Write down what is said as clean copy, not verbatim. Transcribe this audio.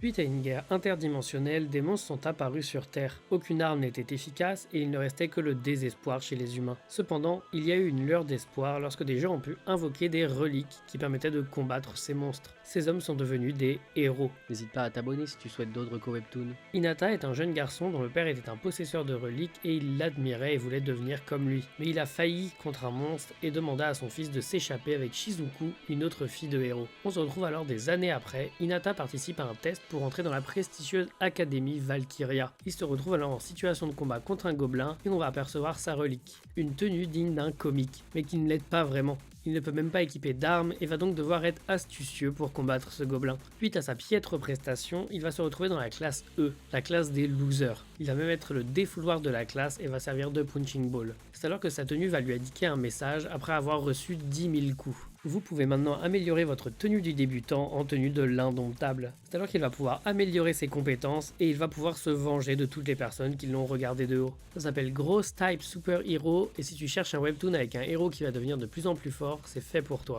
Suite à une guerre interdimensionnelle, des monstres sont apparus sur Terre. Aucune arme n'était efficace et il ne restait que le désespoir chez les humains. Cependant, il y a eu une lueur d'espoir lorsque des gens ont pu invoquer des reliques qui permettaient de combattre ces monstres. Ces hommes sont devenus des héros. N'hésite pas à t'abonner si tu souhaites d'autres co-webtoons. Hinata est un jeune garçon dont le père était un possesseur de reliques et il l'admirait et voulait devenir comme lui. Mais il a failli contre un monstre et demanda à son fils de s'échapper avec Shizuku, une autre fille de héros. On se retrouve alors des années après, Hinata participe à un test pour entrer dans la prestigieuse Académie Valkyria. Il se retrouve alors en situation de combat contre un gobelin et on va apercevoir sa relique. Une tenue digne d'un comique, mais qui ne l'aide pas vraiment. Il ne peut même pas équiper d'armes et va donc devoir être astucieux pour combattre ce gobelin. Suite à sa piètre prestation, il va se retrouver dans la classe E, la classe des losers. Il va même être le défouloir de la classe et va servir de punching ball. C'est alors que sa tenue va lui indiquer un message après avoir reçu 10 000 coups. Vous pouvez maintenant améliorer votre tenue du débutant en tenue de l'indomptable. C'est alors qu'il va pouvoir améliorer ses compétences et il va pouvoir se venger de toutes les personnes qui l'ont regardé de haut. Ça s'appelle Gross Type Super Hero et si tu cherches un webtoon avec un héros qui va devenir de plus en plus fort, c'est fait pour toi.